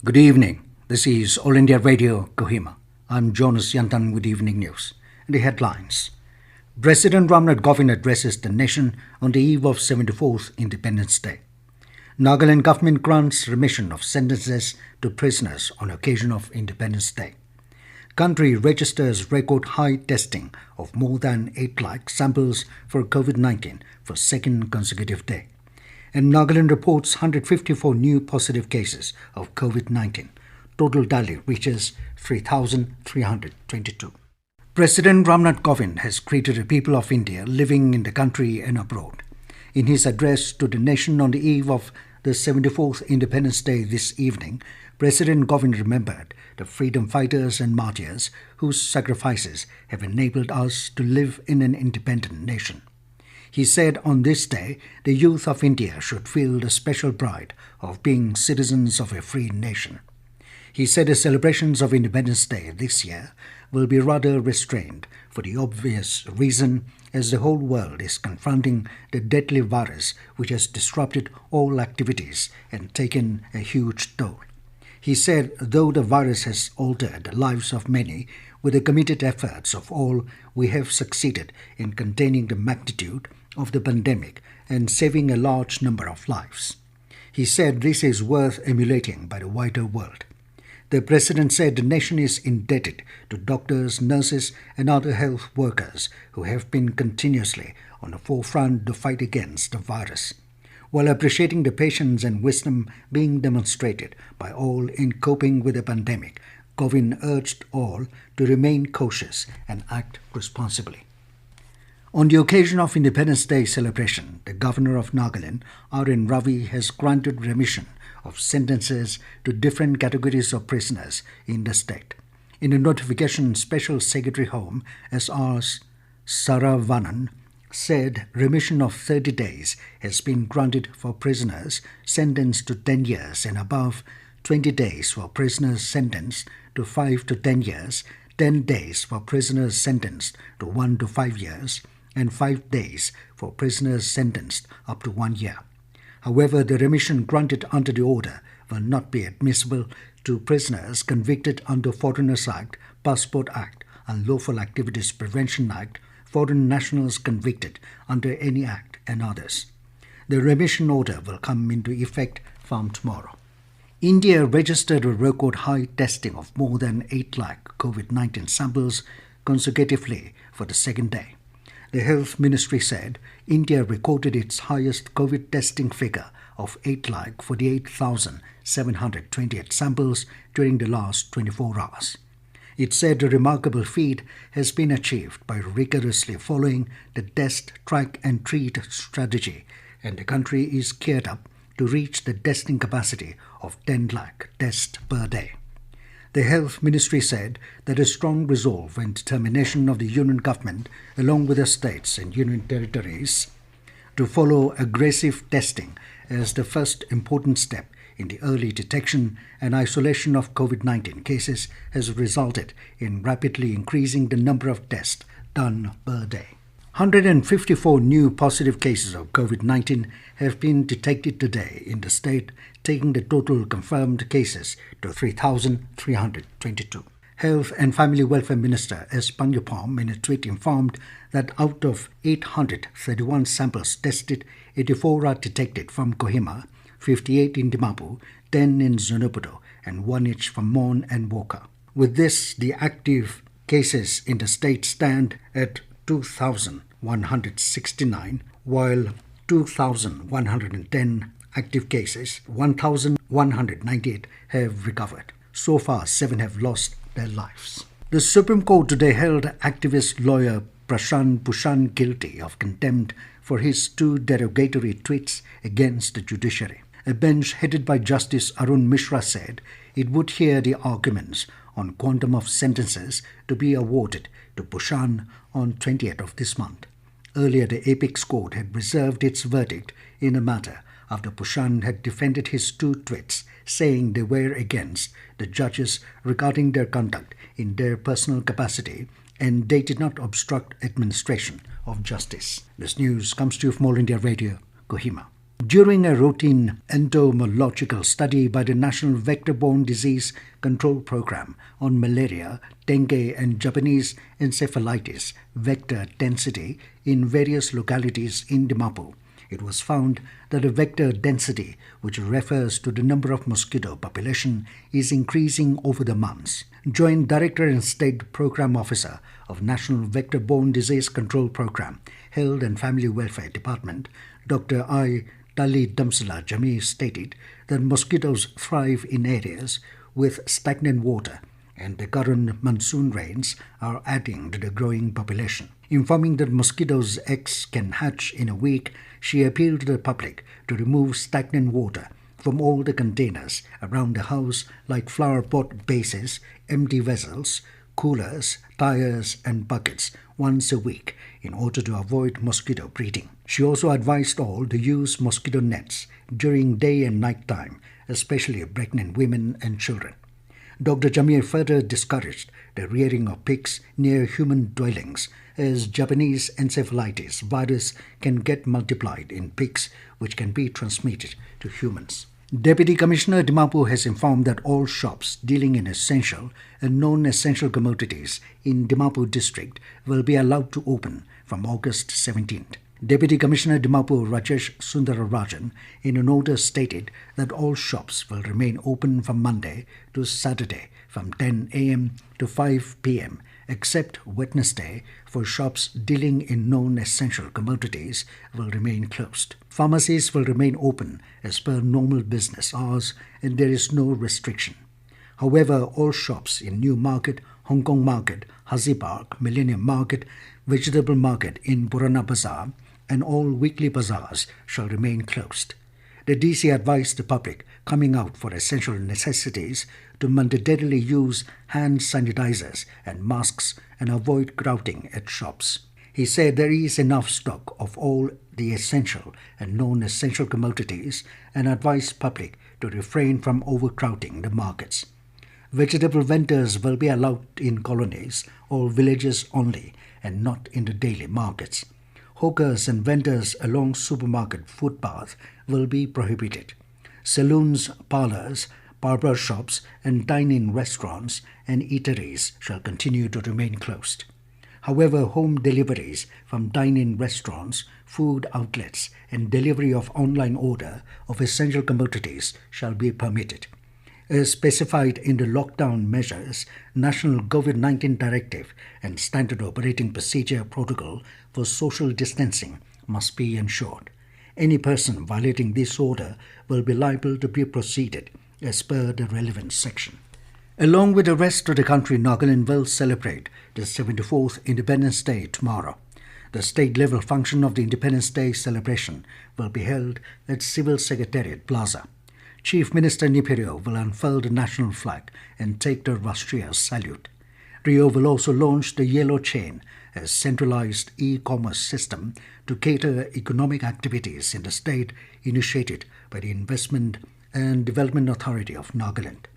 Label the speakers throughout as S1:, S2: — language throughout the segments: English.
S1: Good evening. This is All India Radio, Kohima. I'm Jonas Yantan with Evening News. The headlines. President Nagaland Government addresses the nation on the eve of 74th Independence Day. Nagaland Government grants remission of sentences to prisoners on occasion of Independence Day. Country registers record high testing of more than 8 lakh samples for COVID-19 for second consecutive day. And Nagaland reports 154 new positive cases of COVID-19. Total tally reaches 3,322. President Nagaland Government has greeted the people of India living in the country and abroad. In his address to the nation on the eve of the 74th Independence Day this evening, President Kovind remembered the freedom fighters and martyrs whose sacrifices have enabled us to live in an independent nation. He said on this day, the youth of India should feel the special pride of being citizens of a free nation. He said the celebrations of Independence Day this year will be rather restrained for the obvious reason as the whole world is confronting the deadly virus which has disrupted all activities and taken a huge toll. He said, though the virus has altered the lives of many, with the committed efforts of all, we have succeeded in containing the magnitude of the pandemic and saving a large number of lives. He said this is worth emulating by the wider world. The president said the nation is indebted to doctors, nurses and other health workers who have been continuously on the forefront to fight against the virus. While appreciating the patience and wisdom being demonstrated by all in coping with the pandemic, Kovind urged all to remain cautious and act responsibly. On the occasion of Independence Day celebration, the Governor of Nagaland, R.N. Ravi, has granted remission of sentences to different categories of prisoners in the state. In a notification, Special Secretary Home S.R. Saravanan said remission of 30 days has been granted for prisoners sentenced to 10 years and above, 20 days for prisoners sentenced to 5 to 10 years, 10 days for prisoners sentenced to 1 to 5 years, and 5 days for prisoners sentenced up to 1 year. However, the remission granted under the order will not be admissible to prisoners convicted under Foreigners Act, Passport Act, Unlawful Activities Prevention Act, foreign nationals convicted under any act, and others. The remission order will come into effect from tomorrow. India registered a record high testing of more than 8 lakh COVID-19 samples consecutively for the second day. The Health Ministry said India recorded its highest COVID testing figure of 8,48,728 samples during the last 24 hours. It said the remarkable feat has been achieved by rigorously following the test, track and treat strategy, and the country is geared up to reach the testing capacity of 10 lakh tests per day. The Health Ministry said that a strong resolve and determination of the Union Government, along with the states and Union territories, to follow aggressive testing as the first important step in the early detection and isolation of COVID-19 cases has resulted in rapidly increasing the number of tests done per day. 154 new positive cases of COVID-19 have been detected today in the state, taking the total confirmed cases to 3,322. Health and Family Welfare Minister S. Panyapam in a tweet informed that out of 831 samples tested, 84 are detected from Kohima, 58 in Dimapur, 10 in Zonoputo, and 1 each from Mon and Woka. With this, the active cases in the state stand at 2,169, while 2,110 active cases, 1,198 have recovered. So far, 7 have lost their lives. The Supreme Court today held activist lawyer Prashant Bhushan guilty of contempt for his 2 derogatory tweets against the judiciary. A bench headed by Justice Arun Mishra said it would hear the arguments on quantum of sentences to be awarded to Bhushan on 20th of this month. Earlier, the Apex Court had reserved its verdict in a matter after Bhushan had defended his 2 tweets, saying they were against the judges regarding their conduct in their personal capacity and they did not obstruct administration of justice. This news comes to you from All India Radio, Kohima. During a routine entomological study by the National Vector-Borne Disease Control Program on malaria, dengue and Japanese encephalitis vector density in various localities in Dimapur, it was found that the vector density, which refers to the number of mosquito population, is increasing over the months. Joint Director and State Program Officer of National Vector-Borne Disease Control Program, Health and Family Welfare Department, Dr. I. Tali Damsala Jamir stated that mosquitoes thrive in areas with stagnant water, and the current monsoon rains are adding to the growing population. Informing that mosquitoes' eggs can hatch in a week, she appealed to the public to remove stagnant water from all the containers around the house like flower pot bases, empty vessels, coolers, tires and buckets once a week in order to avoid mosquito breeding. She also advised all to use mosquito nets during day and night time, especially pregnant women and children. Dr. Jamir further discouraged the rearing of pigs near human dwellings, as Japanese encephalitis virus can get multiplied in pigs, which can be transmitted to humans. Deputy Commissioner Dimapur has informed that all shops dealing in essential and non-essential commodities in Dimapur district will be allowed to open from August 17th. Deputy Commissioner Dimapur Rajesh Sundararajan in an order stated that all shops will remain open from Monday to Saturday from 10 a.m. to 5 p.m. except Wednesday, for shops dealing in non-essential commodities will remain closed. Pharmacies will remain open as per normal business hours and there is no restriction. However, all shops in New Market, Hong Kong Market, Hazi Park, Millennium Market, Vegetable Market in Purana Bazaar and all weekly bazaars shall remain closed. The DC advised the public coming out for essential necessities to mandatorily use hand sanitizers and masks and avoid crowding at shops. He said there is enough stock of all the essential and non-essential commodities and advised public to refrain from overcrowding the markets. Vegetable vendors will be allowed in colonies or villages only and not in the daily markets. Hawkers and vendors along supermarket footpath will be prohibited. Saloons, parlors, barber shops and dine-in restaurants and eateries shall continue to remain closed. However, home deliveries from dine-in restaurants, food outlets and delivery of online order of essential commodities shall be permitted. As specified in the lockdown measures, National COVID-19 Directive and Standard Operating Procedure Protocol for social distancing must be ensured. Any person violating this order will be liable to be proceeded as per the relevant section. Along with the rest of the country, Nagaland will celebrate the 74th Independence Day tomorrow. The state-level function of the Independence Day celebration will be held at Civil Secretariat Plaza. Chief Minister Nipirio will unfurl the national flag and take the Rashtriya salute. Rio will also launch the Yellow Chain, a centralized e-commerce system to cater economic activities in the state initiated by the Investment and Development Authority of Nagaland.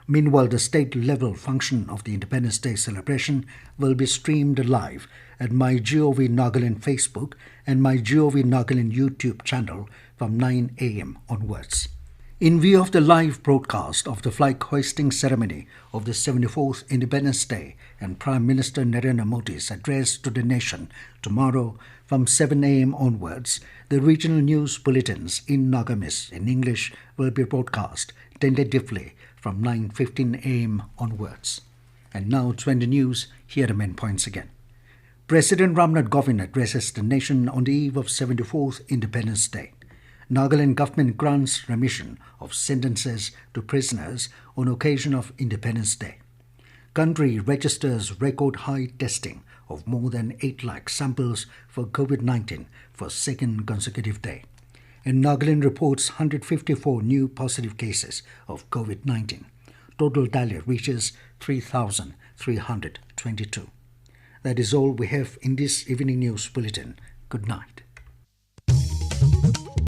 S1: Meanwhile, the state-level function of the Independence Day celebration will be streamed live at MyGov Nagaland Facebook and MyGov Nagaland YouTube channel from 9 a.m. onwards. In view of the live broadcast of the flag hoisting ceremony of the 74th Independence Day and Prime Minister Narendra Modi's address to the nation tomorrow from 7 a.m. onwards, the regional news bulletins in Nagamis in English will be broadcast tentatively from 9:15 a.m. onwards. And now to end the news, here are the main points again. President Nath addresses the nation on the eve of 74th Independence Day. Nagaland Government grants remission of sentences to prisoners on occasion of Independence Day. Country registers record high testing of more than 8 lakh samples for COVID-19 for second consecutive day. And Nagaland reports 154 new positive cases of COVID-19. Total tally reaches 3,322. That is all we have in this evening news bulletin. Good night.